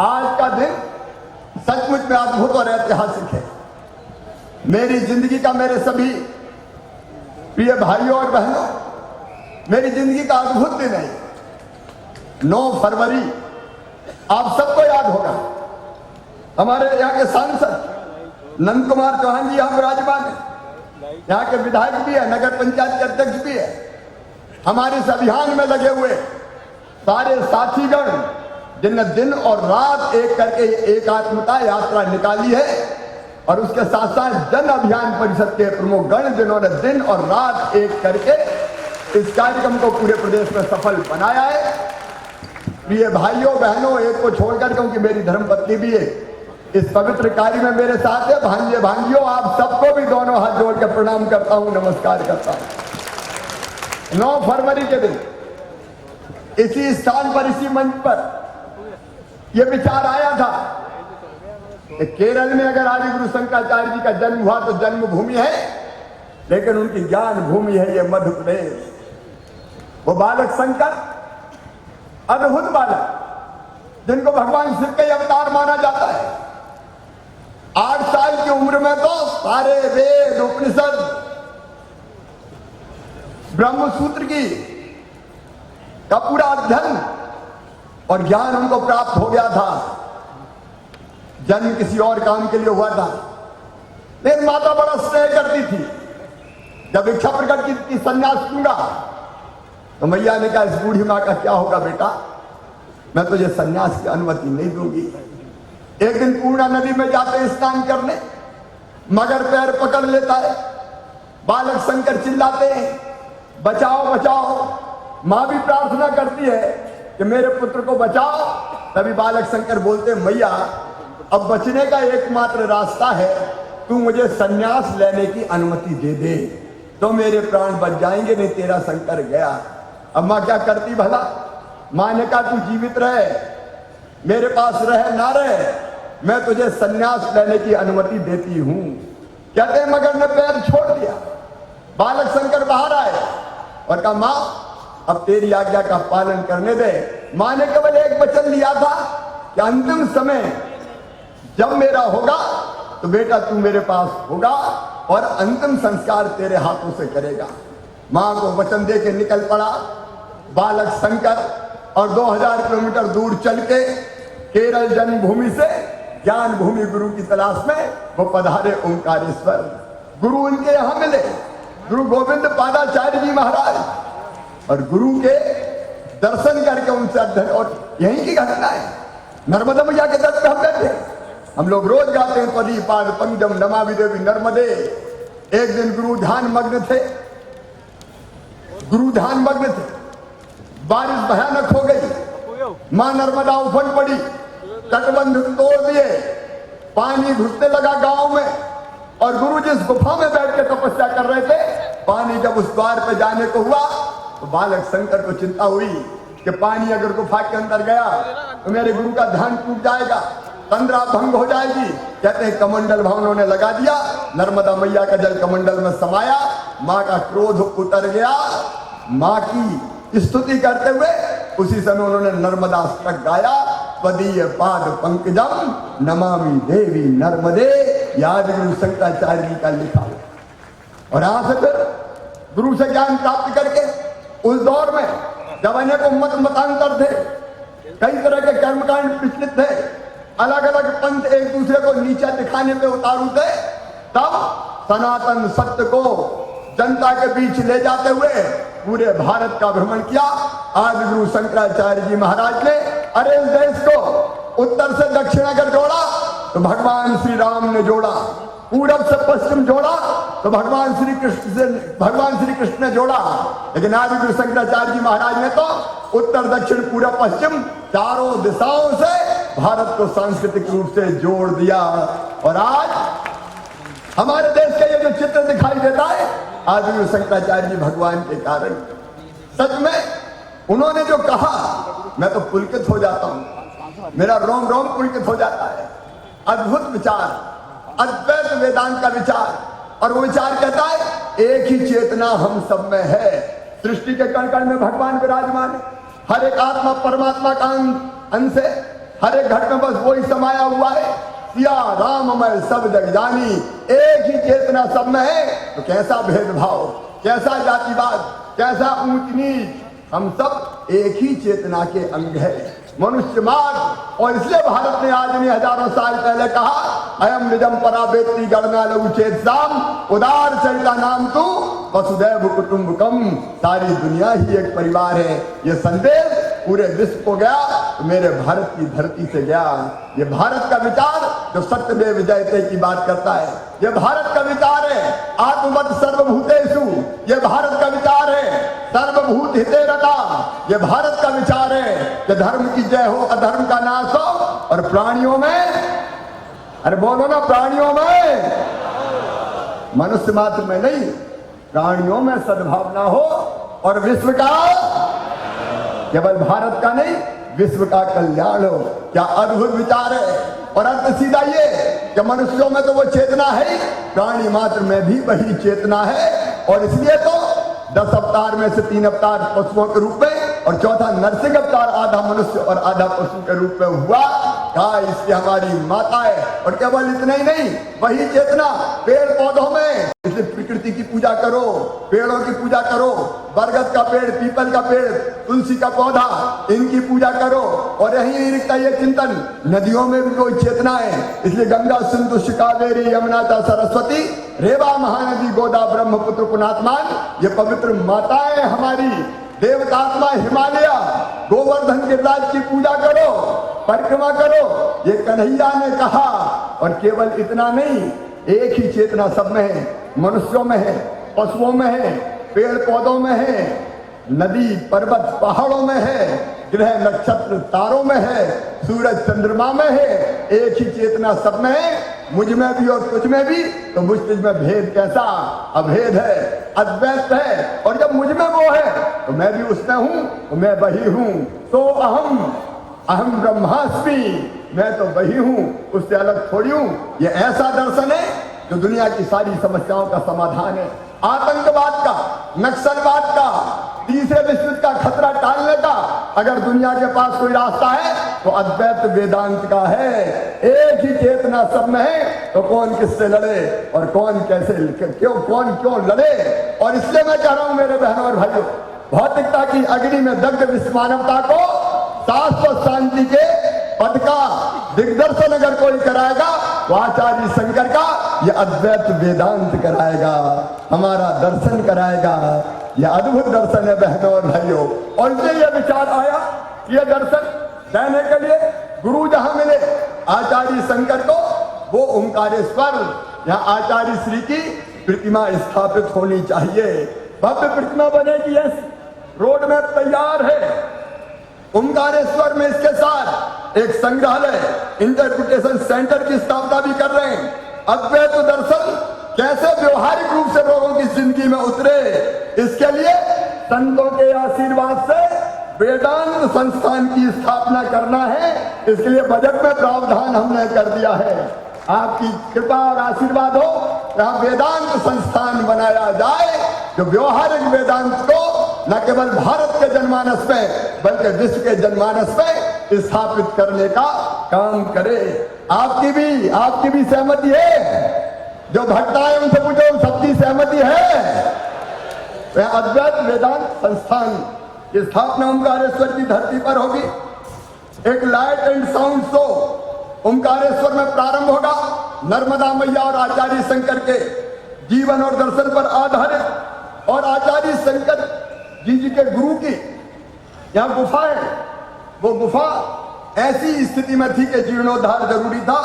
आज का दिन सचमुच में अद्भुत और ऐतिहासिक है। मेरी जिंदगी का, मेरे सभी प्रिय भाइयों और बहनों, मेरी जिंदगी का अद्भुत दिन है। 9 फरवरी आप सबको याद होगा। हमारे यहाँ के सांसद नंद कुमार चौहान जी यहाँ विराजमान है, यहाँ के विधायक भी है, नगर पंचायत के अध्यक्ष भी है। हमारे इस अभियान में लगे हुए सारे साथीगण जिनने दिन और रात एक करके एकात्मता यात्रा निकाली है, और उसके साथ साथ जन अभियान परिषद के प्रमुख गण जिन्होंने दिन और रात एक करके इस कार्यक्रम को पूरे प्रदेश में सफल बनाया है। प्रिय भाइयों बहनों, एक को छोड़कर, क्योंकि मेरी धर्मपत्नी भी है इस पवित्र कार्य में मेरे साथ है, भांजे भांजियों, आप सबको भी दोनों हाथ जोड़ के प्रणाम करता हूं, नमस्कार करता हूं। 9 फरवरी के दिन इसी स्थान पर, इसी मंच पर यह विचार आया था कि केरल में अगर आदि गुरु शंकराचार्य जी का जन्म हुआ तो जन्मभूमि है, लेकिन उनकी ज्ञान भूमि है ये मध्य प्रदेश। वो बालक शंकर, अद्भुत बालक, जिनको भगवान शिव के अवतार माना जाता है। 8 साल की उम्र में तो सारे वेद, उपनिषद, ब्रह्मसूत्र की का पूरा अध्ययन और ज्ञान उनको प्राप्त हो गया था। जन्म किसी और काम के लिए हुआ था, लेकिन माता बड़ा स्नेह करती थी। जब इच्छा प्रकट की कि संन्यास लूंगा, तो मैया ने कहा, इस बूढ़ी मां का क्या होगा बेटा, मैं तुझे संन्यास की अनुमति नहीं दूंगी। एक दिन पूर्णा नदी में जाते हैं स्नान करने, मगर पैर पकड़ लेता है। बालक शंकर चिल्लाते हैं, बचाओ बचाओ। मां भी प्रार्थना करती है कि मेरे पुत्र को बचाओ। तभी बालक शंकर बोलते, मैया अब बचने का एकमात्र रास्ता है, तू मुझे संन्यास लेने की अनुमति दे दे तो मेरे प्राण बच जाएंगे, नहीं तेरा शंकर गया। अब मां क्या करती भला? मां ने कहा, तू जीवित रहे, मेरे पास रहे ना रहे, मैं तुझे संन्यास लेने की अनुमति देती हूं। कहते हैं मगर ने पैर छोड़ दिया। बालक शंकर बाहर आए और कहा, मां अब तेरी आज्ञा का पालन करने दे। मां ने केवल एक वचन लिया था कि अंतिम समय जब मेरा होगा तो बेटा तू मेरे पास होगा और अंतिम संस्कार तेरे हाथों से करेगा। मां को वचन दे के निकल पड़ा बालक शंकर, और 2000 किलोमीटर दूर चल के केरल जन्मभूमि से ज्ञान भूमि गुरु की तलाश में वो पधारे ओंकारेश्वर। गुरु उनके यहां मिले, गुरु गोविंद पादाचार्य जी महाराज, और गुरु के दर्शन करके उनसे अध्ययन। और यहीं की घटना है, नर्मदा मैया के तट पे हम बैठे, हम लोग रोज गाते हैं, पदी पाद पंकजम नमामि देवी नर्मदे। एक दिन गुरु ध्यान मग्न थे, गुरु ध्यान मग्न थे, बारिश भयानक हो गई, मां नर्मदा उफल पड़ी, तटबंध तोड़ दिए, पानी घुसने लगा गांव में, और गुरु जिस गुफा में बैठ के तपस्या कर रहे थे, पानी जब उस द्वार पे जाने को हुआ तो बालक शंकर को चिंता हुई कि पानी अगर गुफा के अंदर गया तो मेरे गुरु का ध्यान टूट जाएगा, तंद्रा भंग हो जाएगी। कहते हैं कमंडल भावनों ने लगा दिया, नर्मदा मैया का जल कमंडल में समाया, मां का क्रोध उतर गया। मां की स्तुति करते हुए उसी समय उन्होंने नर्मदा स्तक गाया, पदीय पाद पंकजम नमामि देवी नर्मदे। याद गुरु शंकराचार्य जी का लिखा हुआ। और यहां से फिर गुरु से ज्ञान प्राप्त करके उस दौर में जब अनेकों मत मतांतर थे, कई तरह के कर्मकांड प्रचलित थे, अलग अलग पंथ एक दूसरे को नीचा दिखाने पे उतारू थे, तब सनातन सत्य को जनता के बीच ले जाते हुए पूरे भारत का भ्रमण किया आदि गुरु शंकराचार्य जी महाराज ने। अरे इस देश को उत्तर से दक्षिण अगर जोड़ा तो भगवान श्री राम ने जोड़ा, पूरब से पश्चिम जोड़ा तो भगवान श्री कृष्ण ने जोड़ा, लेकिन आदि गुरु शंकराचार्य जी महाराज ने तो उत्तर दक्षिण पूरब पश्चिम चारों दिशाओं से भारत को सांस्कृतिक रूप से जोड़ दिया। और आज हमारे देश का ये जो चित्र दिखाई देता है, आदि गुरु शंकराचार्य जी भगवान के कारण। सच में उन्होंने जो कहा, मैं तो पुलकित हो जाता हूं, मेरा रोम रोम पुलकित हो जाता है। अद्भुत विचार, अद्वैत वेदांत का विचार, और वो विचार कहता है एक ही चेतना हम सब में है। सृष्टि के कण कण में भगवान विराजमान है, हर एक आत्मा परमात्मा का अंश है, हर एक घट में बस वही समाया हुआ है, सिया राममय सब जग जानी, एक ही चेतना सब में है। तो कैसा भेदभाव, कैसा जातिवाद, कैसा ऊंच नीच, हम सब एक ही चेतना के अंग है, मनुष्य मार्ग। और इसलिए भारत ने आज नहीं हजारों साल पहले कहा, अयम निजम परा बेत्री गणना लघु चेतसाम उदार चरिता नाम तू वसुदैव कुटुंबकम, सारी दुनिया ही एक परिवार है। ये संदेश पूरे विश्व को गया, तो मेरे भारत की धरती से गया। ये भारत का विचार जो सत्यमेव जयते की बात करता है, ये भारत का विचार है आत्मवत् सर्वभूतेषु, ये भारत का विचार है सर्वभूत हिते रता, ये भारत का विचार है कि धर्म की जय हो, अधर्म का नाश हो, और प्राणियों में, अरे बोलो ना, प्राणियों में, मनुष्य मात्र में नहीं, प्राणियों में सद्भावना हो, और विश्व का, केवल भारत का नहीं, विश्व का कल्याण हो। क्या अद्भुत विचार है। और अर्थ सीधा ये कि मनुष्यों में तो वो चेतना है, प्राणी मात्र में भी वही चेतना है। और इसलिए तो 10 अवतार में से 3 अवतार पशुओं के रूप में और चौथा नरसिंह अवतार आधा मनुष्य और आधा पशु के रूप में हुआ। कहा इसकी हमारी माता है। और केवल इतना ही नहीं, वही चेतना पेड़ पौधों में, इसलिए प्रकृति की पूजा करो, पेड़ों की पूजा करो, बरगद का पेड़, पीपल का पेड़, तुलसी का पौधा, इनकी पूजा करो। और यही नहीं लिखता ये चिंतन, नदियों में भी कोई चेतना है। इसलिए गंगा सिंधु कावेरी यमुना सरस्वती रेवा महानदी गोदा ब्रह्मपुत्र पुनात्मान, ये पवित्र माताएं हमारी, देवतात्मा हिमालय, गोवर्धन गिरिराज की पूजा करो, परिक्रमा करो, ये कन्हैया ने कहा। और केवल इतना नहीं, एक ही चेतना सब में है, मनुष्यों में है, पशुओं में है, पेड़ पौधों में है, नदी पर्वत पहाड़ों में है, ग्रह नक्षत्र तारों में है, सूरज चंद्रमा में है। एक ही चेतना सब में है, मुझ में भी और तुझ में भी। तो मुझ तुझ में भेद कैसा, अभेद है, अद्वैत है। और जब मुझ में वो है तो मैं भी उसमें हूं, तो मैं वही हूं। तो अहम ब्रह्मास्मि, मैं तो वही हूं, उससे अलग थोड़ी हूं। ये ऐसा दर्शन है जो दुनिया की सारी समस्याओं का समाधान है। आतंकवाद का, नक्सलवाद का, तीसरे विश्व का खतरा टालने का अगर दुनिया के पास कोई रास्ता है तो अद्वैत वेदांत का है। एक ही चेतना सब में है, तो कौन किससे लड़े और कौन कैसे कौन क्यों लड़े। और इसलिए मैं कह रहा हूं मेरे बहनों और भाइयों, भौतिकता की अग्नि में दग्ध विश्व मानवता को शाश्वत शांति के पद का दिग्दर्शन अगर कोई कराएगा तो आचार्य शंकर का यह अद्वैत वेदांत कराएगा, हमारा दर्शन कराएगा। यह अद्भुत दर्शन है बहनों और भाइयों। और इसलिए यह विचार आया कि यह दर्शन देने के लिए गुरु जहां मिले आचार्य शंकर को, वो ओंकारेश्वर, यहाँ आचार्य श्री की प्रतिमा स्थापित होनी चाहिए। भव्य प्रतिमा बनेगी, ऐसी रोड मैप तैयार है। ओंकारेश्वर में इसके साथ एक संग्रहालय, इंटरप्रिटेशन सेंटर की स्थापना भी कर रहे हैं। अद्वैत दर्शन कैसे व्यवहारिक रूप से लोगों की जिंदगी में उतरे, इसके लिए संतों के आशीर्वाद से वेदांत संस्थान की स्थापना करना है। इसके लिए बजट में प्रावधान हमने कर दिया है। आपकी कृपा और आशीर्वाद हो, यहाँ वेदांत संस्थान बनाया जाए जो व्यवहारिक वेदांत को न केवल भारत के जनमानस में बल्कि विश्व के जनमानस में स्थापित करने का काम करे। आपकी भी सहमति है? जो भटका है उनसे पूछो, सबकी सहमति है? वह अद्वैत वेदांत संस्थान की स्थापना ओंकारेश्वर की धरती पर होगी। एक light and sound show Omkareshwar में प्रारंभ होगा। नर्मदा मैया और आचार्य शंकर के जीवन और दर्शन पर आधारित, और आचार्य शंकर जी के गुरु की यहाँ गुफा है। वो गुफा ऐसी स्थिति में थी कि जीर्णोद्धार जरूरी था।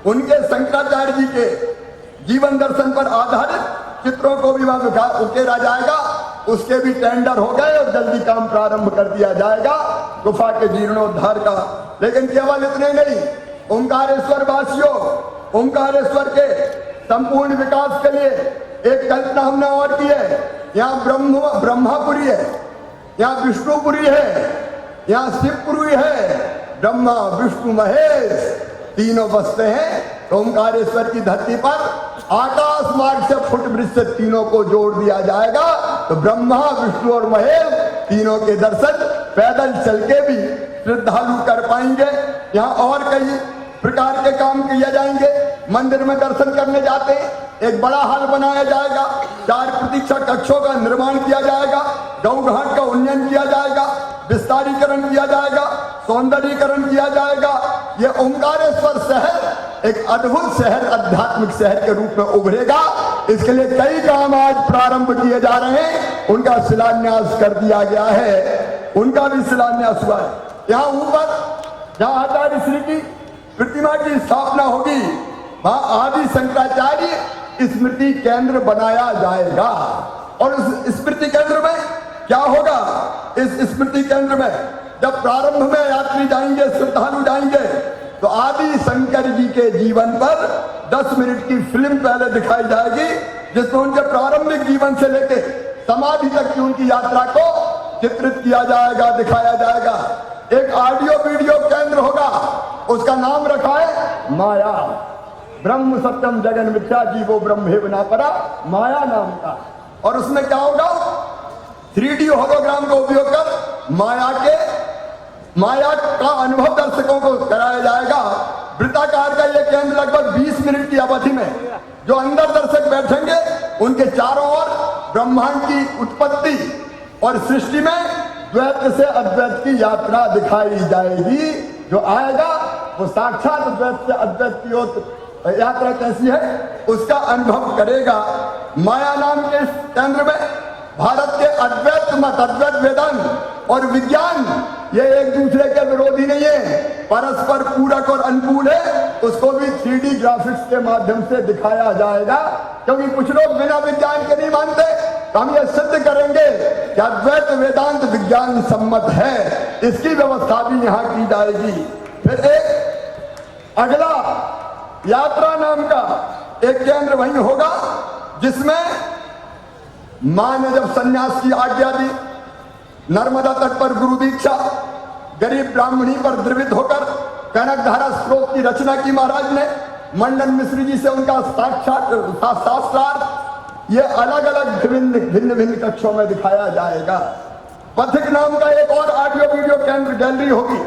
उनके शंकराचार्य जी के जीवन दर्शन पर आधारित चित्रों को भी वहां उकेरा जाएगा। उसके भी टेंडर हो गए और जल्दी काम प्रारंभ कर दिया जाएगा गुफा के जीर्णोद्धार का। लेकिन केवल इतने नहीं, ओंकारेश्वर वासियों, ओंकारेश्वर के संपूर्ण विकास के लिए एक कल्पना हमने और की है। यहाँ ब्रह्मापुरी है, यहाँ विष्णुपुरी है, यहाँ शिवपुरी है। ब्रह्मा विष्णु महेश तीनों बसते हैं। तो ओंकारेश्वर की धरती पर आकाश मार्ग से फुट ब्रिज से तीनों को जोड़ दिया जाएगा। तो ब्रह्मा विष्णु और महेश तीनों के दर्शन पैदल चल के भी श्रद्धालु कर पाएंगे। यहाँ और कई प्रकार के काम किए जाएंगे। मंदिर में दर्शन करने जाते हैं, एक बड़ा हॉल बनाया जाएगा, 4 प्रतीक्षा कक्षों का निर्माण किया जाएगा, गौ घाट का उन्नयन किया जाएगा, विस्तारीकरण किया जाएगा, सौंदर्यीकरण किया जाएगा। ये ओंकारेश्वर शहर एक अद्भुत शहर, आध्यात्मिक शहर के रूप में उभरेगा। इसके लिए कई काम आज प्रारंभ किए जा रहे हैं, उनका शिलान्यास कर दिया गया है, उनका भी शिलान्यास हुआ है। यहाँ ऊपर जहाँ आचार्य श्री की प्रतिमा की स्थापना होगी, वहां आदि शंकराचार्य स्मृति केंद्र बनाया जाएगा। और उस स्मृति केंद्र में क्या होगा? इस स्मृति केंद्र में जब प्रारंभ में यात्री जाएंगे, श्रद्धालु जाएंगे, तो आदि शंकर जी के जीवन पर 10 मिनट की फिल्म पहले दिखाई जाएगी, जिसमें उनके प्रारंभिक जीवन से लेकर समाधि तक की उनकी यात्रा को चित्रित किया जाएगा, दिखाया जाएगा। एक ऑडियो वीडियो केंद्र होगा, उसका नाम रखा है माया। ब्रह्म सत्यम जगन मिथ्या जीवो ब्रह्मेव न परा, माया नाम का। और उसमें क्या होगा? 3D होलोग्राम का उपयोग कर माया का अनुभव दर्शकों को कराया जाएगा। वृत्ताकार का यह केंद्र लगभग 20 मिनट की अवधि में जो अंदर दर्शक बैठेंगे, उनके चारों ओर ब्रह्मांड की उत्पत्ति और सृष्टि में द्वैत से अद्वैत की यात्रा दिखाई जाएगी। जो आएगा वो साक्षात द्वैत से अद्वैत की यात्रा कैसी है उसका अनुभव करेगा। माया नाम के इस केंद्र में भारत के अद्वैत मत, अद्वैत वेदांत और विज्ञान ये एक दूसरे के विरोधी नहीं है, परस्पर पूरक और अनुकूल है। उसको भी 3D ग्राफिक्स के माध्यम से दिखाया जाएगा, क्योंकि कुछ लोग बिना विज्ञान के नहीं मानते। तो हम ये सिद्ध करेंगे कि अद्वैत वेदांत विज्ञान सम्मत है, इसकी व्यवस्था भी यहाँ की जाएगी। फिर एक अगला यात्रा नाम का एक केंद्र वहीं होगा, जिसमें मां ने जब सन्यास की आज्ञा दी, नर्मदा तट पर गुरु दीक्षा, गरीब ब्राह्मणी पर द्रवित होकर कनकधारा स्त्रोत की रचना की महाराज ने, मंडन मिश्र जी से उनका शास्त्रार्थ, ये अलग अलग भिन्न भिन्न कक्षों में दिखाया जाएगा। पथिक नाम का एक और ऑडियो वीडियो केंद्र गैलरी होगी,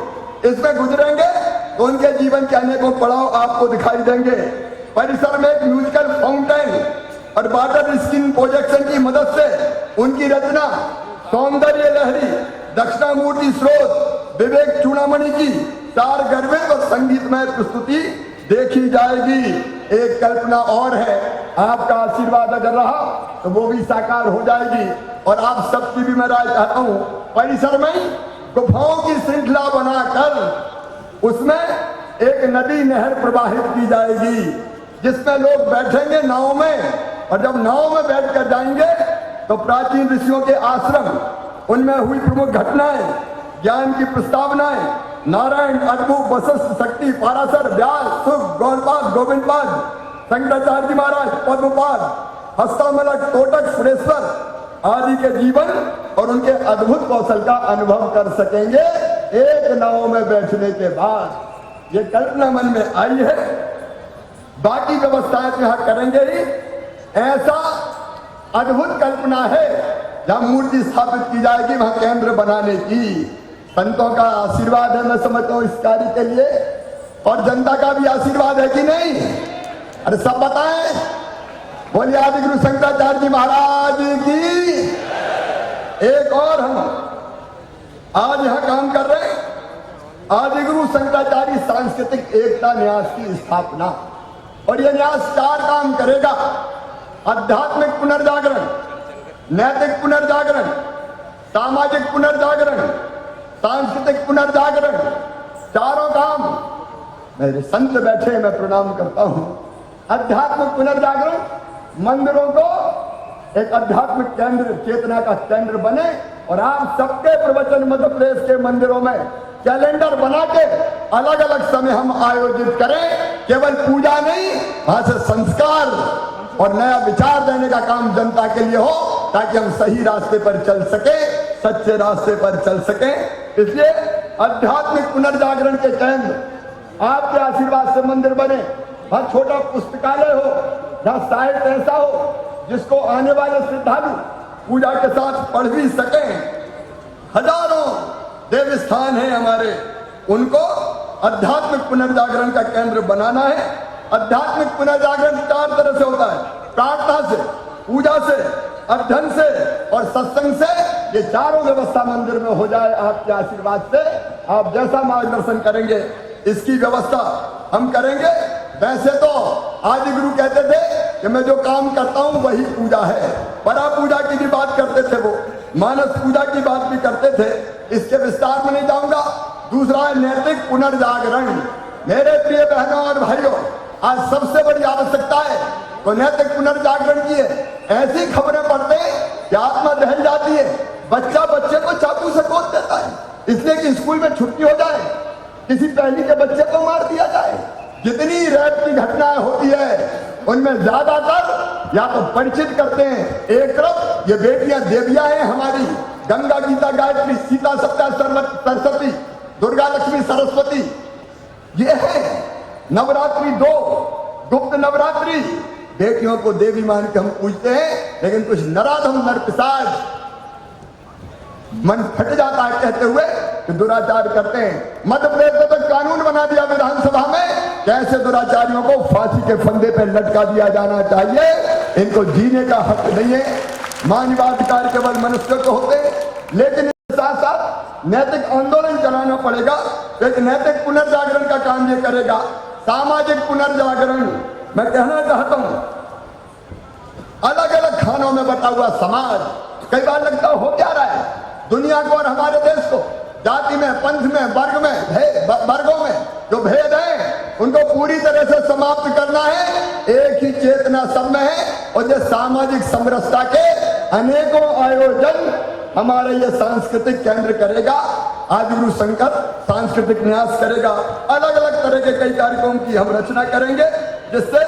इसमें गुजरेंगे तो उनके जीवन के अनेकों पड़ाव आपको दिखाई देंगे। परिसर में एक म्यूजिकल फाउंटेन और वाटर स्किन प्रोजेक्शन की मदद से उनकी रचना सौंदर्य लहरी, दक्षिणामूर्ति स्रोत, विवेक चूड़ामणि की 4 गर्भित और संगीतमय प्रस्तुति देखी जाएगी। एक कल्पना और है, आपका आशीर्वाद अगर रहा तो वो भी साकार हो जाएगी। और आप सबकी भी मैं राय चाहता हूं, परिसर में गुफाओं की श्रृंखला बनाकर उसमें एक नदी नहर प्रवाहित की जाएगी, जिसमें लोग बैठेंगे नाव में, और जब नाव में बैठकर जाएंगे तो प्राचीन ऋषियों के आश्रम, उनमें हुई प्रमुख घटनाएं, ज्ञान की प्रस्तावनाएं, नारायण, अद्भुत, वशिष्ठ, शक्ति, पाराशर, व्यास, सुख, गौरपाद, गोविंदपाद, शंकराचार्य जी महाराज, पद्मपाद, हस्तामलक, तोटक, सुरेश्वर आदि के जीवन और उनके अद्भुत कौशल का अनुभव कर सकेंगे एक नाव में बैठने के बाद। ये कल्पना मन में आई है, बाकी व्यवस्थाएं तो यहाँ करेंगे ही। ऐसा अद्भुत कल्पना है जहां मूर्ति स्थापित की जाएगी, वहां केंद्र बनाने की। संतों का आशीर्वाद है, मैं समझता हूं इस कार्य के लिए, और जनता का भी आशीर्वाद है कि नहीं? अरे सब बताएं, बोलिए आदि गुरु शंकराचार्य जी महाराज की। एक और हम आज यहां काम कर रहे हैं, आदि गुरु शंकराचार्य सांस्कृतिक एकता न्यास की स्थापना। और यह न्यास 4 काम करेगा: आध्यात्मिक पुनर्जागरण, नैतिक पुनर्जागरण, सामाजिक पुनर्जागरण, सांस्कृतिक पुनर्जागरण। 4 काम मेरे संत बैठे, मैं प्रणाम करता हूं। आध्यात्मिक पुनर्जागरण, मंदिरों को एक आध्यात्मिक केंद्र, चेतना का केंद्र बने, और आप सबके प्रवचन मध्य प्रदेश के मंदिरों में कैलेंडर बना के अलग अलग समय हम आयोजित करें। केवल पूजा नहीं, वहां से संस्कार और नया विचार देने का काम जनता के लिए हो, ताकि हम सही रास्ते पर चल सके, सच्चे रास्ते पर चल सके। इसलिए आध्यात्मिक पुनर्जागरण के केंद्र, आपके आशीर्वाद से मंदिर बने, वहां छोटा पुस्तकालय हो, जहां साहित्य ऐसा हो जिसको आने वाले श्रद्धालु पूजा के साथ पढ़ भी सकें। हजारों देव स्थान है हमारे, उनको आध्यात्मिक पुनर्जागरण का केंद्र बनाना है। आध्यात्मिक पुनर्जागरण 4 तरह से होता है, प्रार्थना से, पूजा से, अध्ययन से और सत्संग से। ये चारों व्यवस्था मंदिर में हो जाए आपके आशीर्वाद से। आप जैसा मार्गदर्शन करेंगे इसकी व्यवस्था हम करेंगे। वैसे तो आदि गुरु कहते थे कि मैं जो काम करता हूं वही पूजा है। परा पूजा की भी बात करते थे, वो मानस पूजा की बात भी करते थे। इसके विस्तार में नहीं जाऊंगा। दूसरा है नैतिक पुनर्जागरण। मेरे प्रिय बहनों और भाइयों, आज सबसे बड़ी आवश्यकता है तो नैतिक पुनर्जागरण की है। ऐसी खबरें पढ़ते कि आत्मा दहल जाती है, बच्चा बच्चे को चाकू से गोद देता है इसलिए कि स्कूल में छुट्टी हो जाए, किसी पहली के बच्चे को मार दिया जाए। जितनी रेप की घटनाएं होती है उनमें ज्यादातर या तो परिचित करते हैं। एक तरफ ये बेटियां देवियां हैं हमारी, गंगा गीता गायत्री सीता सत्या सरस्वती दुर्गा लक्ष्मी सरस्वती। ये है नवरात्रि 2 गुप्त नवरात्रि। बेटियों को देवी मान के हम पूजते हैं, लेकिन कुछ नराधम नरपिशाच मन फट जाता है कहते हुए कि दुराचार करते हैं। मध्य प्रदेश में तो कानून बना दिया विधानसभा में कैसे दुराचारियों को फांसी के फंदे पर लटका दिया जाना चाहिए। इनको जीने का हक नहीं है। मानवाधिकार केवल मनुष्य को होते हैं, लेकिन इसके साथ साथ नैतिक आंदोलन चलाना पड़ेगा। एक नैतिक पुनर्जागरण का काम ये करेगा। सामाजिक पुनर्जागरण मैं कहना चाहता हूं, अलग अलग खानों में बटा हुआ समाज कई बार लगता हो क्या रहा है दुनिया को और हमारे देश को। जाति में, पंथ में, वर्ग में, वर्गों में जो भेद है उनको पूरी तरह से समाप्त करना है। एक ही चेतना सब में है और ये सामाजिक समरसता के अनेकों आयोजन हमारे ये सांस्कृतिक केंद्र करेगा। आदिगुरु शंकर सांस्कृतिक न्यास करेगा। अलग अलग तरह के कई कार्यक्रम की हम रचना करेंगे जिससे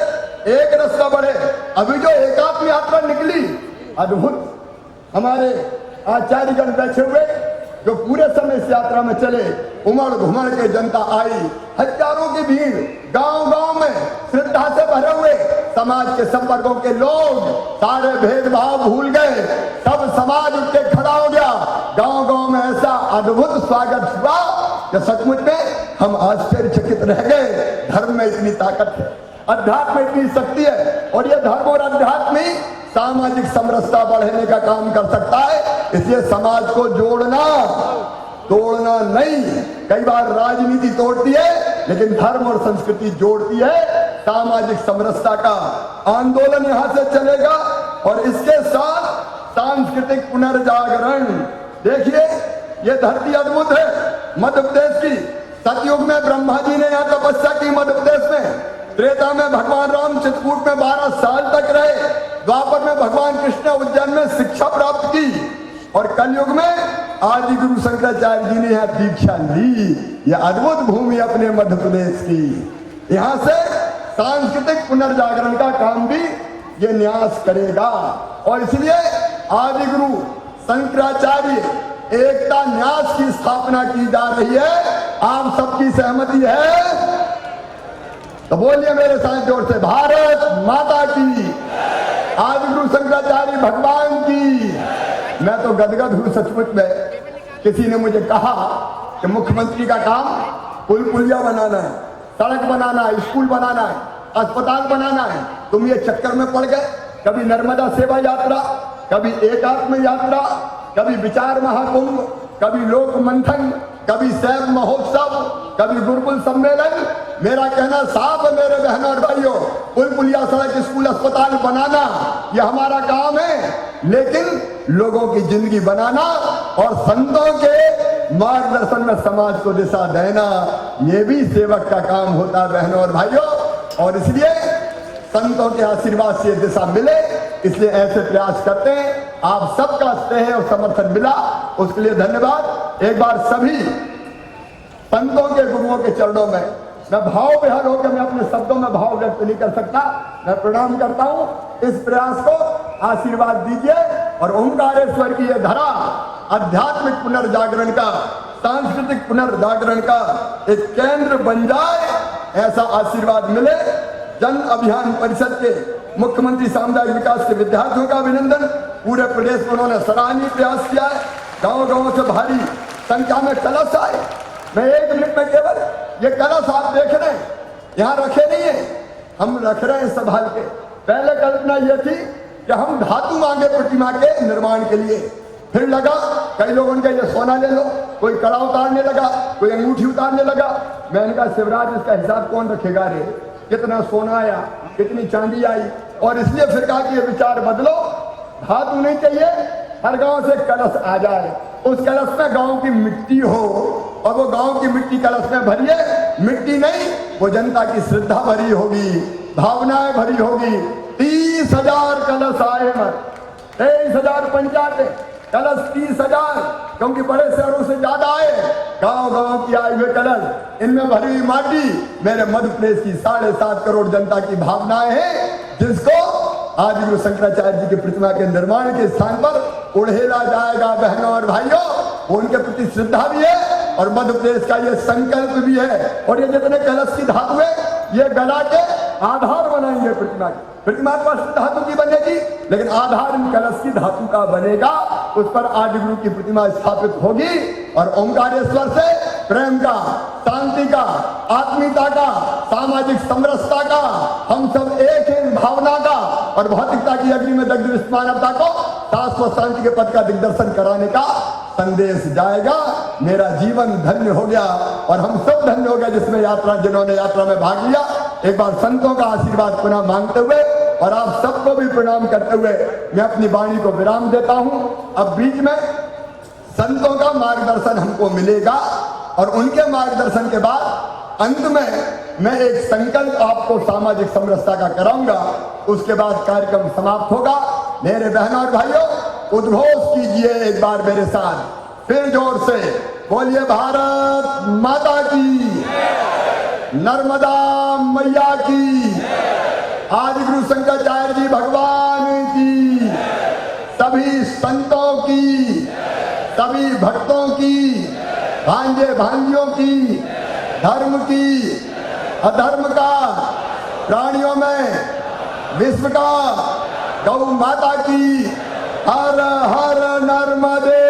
एक रास्ता बढ़े। अभी जो एकात्म यात्रा निकली अद्भुत, हमारे आचार्यगण बैठे हुए जो पूरे समय इस यात्रा में चले, उमड़ घुमड़ के जनता आई, हजारों की भीड़, गांव गांव में श्रद्धा से भरे हुए समाज के सब वर्गों के लोग सारे भेदभाव भूल गए। सब समाज उठ के खड़ा हो गया। गांव गांव में ऐसा अद्भुत स्वागत हुआ कि सचमुच में हम आश्चर्यचकित रह गए। धर्म में इतनी ताकत है, अध्यात्म में इतनी शक्ति है और यह धर्म और अध्यात्म ही सामाजिक समरसता बढ़ाने का काम कर सकता है। इसलिए समाज को जोड़ना, तोड़ना नहीं। कई बार राजनीति तोड़ती है लेकिन धर्म और संस्कृति जोड़ती है। सामाजिक समरसता का आंदोलन यहां से चलेगा और इसके साथ सांस्कृतिक पुनर्जागरण। देखिए ये धरती अद्भुत है मध्य प्रदेश की। सतयुग में ब्रह्मा जी ने यहाँ तपस्या की मध्य प्रदेश में। त्रेता में भगवान राम चित्रकूट में 12 साल तक रहे। द्वापर में भगवान कृष्ण उज्जैन में शिक्षा प्राप्त की और कलयुग में आदि गुरु शंकराचार्य जी ने यहाँ दीक्षा ली। यह अद्भुत भूमि अपने मध्य प्रदेश की। यहाँ से सांस्कृतिक पुनर्जागरण का काम भी ये न्यास करेगा और इसलिए आदि गुरु शंकराचार्य एकता न्यास की स्थापना की जा रही है। आप सबकी सहमति है तो बोलिए मेरे साथ जोर से, भारत माता की, आदिगुरु शंकराचार्य भगवान की। मैं तो गदगद हूं सचमुच में। किसी ने मुझे कहा कि मुख्यमंत्री का काम पुल पुलिया बनाना है, सड़क बनाना है, स्कूल बनाना है, अस्पताल बनाना है। तुम ये चक्कर में पड़ गए। कभी नर्मदा सेवा यात्रा, कभी एकात्म यात्रा, कभी विचार महाकुंभ, कभी लोक मंथन, कभी सैव महोत्सव, कभी गुरुकुल सम्मेलन। मेरा कहना साफ है मेरे बहनों और भाइयों, पुल पुलिया सड़क स्कूल अस्पताल बनाना यह हमारा काम है, लेकिन लोगों की जिंदगी बनाना और संतों के मार्गदर्शन में समाज को दिशा देना ये भी सेवक का काम होता है बहनों और भाइयों। और इसलिए संतों के आशीर्वाद से दिशा मिले, इसलिए ऐसे प्रयास करते हैं। आप सबका स्नेह और समर्थन मिला, उसके लिए धन्यवाद। एक बार सभी संतों के गुरुओं के चरणों में मैं भाव विहल होकर मैं अपने शब्दों में भाव व्यक्त नहीं कर सकता। मैं प्रणाम करता हूं। इस प्रयास को आशीर्वाद दीजिए और ओंकारेश्वर की यह धरा आध्यात्मिक पुनर्जागरण का, सांस्कृतिक पुनर्जागरण का एक केंद्र बन जाए, ऐसा आशीर्वाद मिले। जन अभियान परिषद के मुख्यमंत्री सामुदायिक विकास के विद्यार्थियों का अभिनंदन। पूरे प्रदेश में उन्होंने सराहनीय प्रयास किया है। गांव गांव से भारी संख्या में कलश आए मैं 1 मिनट में केवल ये कलश आप देख रहे हैं, यहाँ रखे नहीं है, हम रख रहे हैं संभाल के। पहले कल्पना ये थी कि हम धातु मांगे प्रतिमा के निर्माण के लिए, फिर लगा कई लोगों ने ये सोना ले लो, कोई कड़ा उतारने लगा, कोई अंगूठी उतारने लगा। मैंने कहा शिवराज इसका हिसाब कौन रखेगा रे, कितना सोना आया, कितनी चांदी आई। और इसलिए फिर कहा कि ये विचार बदलो, धातु नहीं चाहिए, हर गांव से कलश आ जाए, उस कलश में गांव की मिट्टी हो और वो गांव की मिट्टी कलश में भरिए। मिट्टी नहीं, वो जनता की श्रद्धा भरी होगी, भावनाएं भरी होगी। 30,000 कलश आए मत, 23,000 पंचायतें, कलश 30,000, क्योंकि बड़े शहरों से ज्यादा आए। गांव की आए हुए कलश, इनमें भरी हुई माटी मेरे मध्य प्रदेश की 7.5 करोड़ जनता की भावनाएं हैं, जिसको आदि गुरु शंकराचार्य जी की प्रतिमा के निर्माण के स्थान पर उड़ेला जाएगा। बहनों और भाइयों, उनके प्रति श्रद्धा भी है और मध्य प्रदेश का ये संकल्प भी है। और ये जितने कलश की धातु है, ये गला के आधार बनाएंगे प्रतिमा की। प्रतिमा तो धातु की बनेगी, लेकिन आधार इन कलश की धातु का बनेगा। उस पर आदि गुरु की प्रतिमा स्थापित होगी और ओंकारेश्वर से प्रेम का, शांति का, आत्मीयता का, सामाजिक समरसता का, हम सब एक ही भावना का और भौतिकता की अग्नि में दग्ध मानवता को शाश्वत शांति के पद का दिग्दर्शन कराने का संदेश जाएगा। मेरा जीवन धन्य हो गया और हम सब धन्य हो गए जिन्होंने यात्रा में भाग लिया। एक बार संतों का आशीर्वाद पुनः मांगते हुए और आप सबको भी प्रणाम करते हुए मैं अपनी वाणी को विराम देता हूं। अब बीच में संतों का मार्गदर्शन हमको मिलेगा और उनके मार्गदर्शन के बाद अंत में मैं एक संकल्प आपको सामाजिक समरसता का कराऊंगा। उसके बाद कार्यक्रम समाप्त होगा। मेरे बहनों और भाइयों, उद्घोष कीजिए एक बार मेरे साथ, फिर जोर से बोलिए भारत माता की, नर्मदा मैया की, आदि गुरु शंकराचार्य जी भगवान की, सभी संतों की, सभी भक्तों की, भांजे भांजियों की, धर्म की, अधर्म का, प्राणियों में, विश्व का, गौ माता की। हर हर नर्मदे।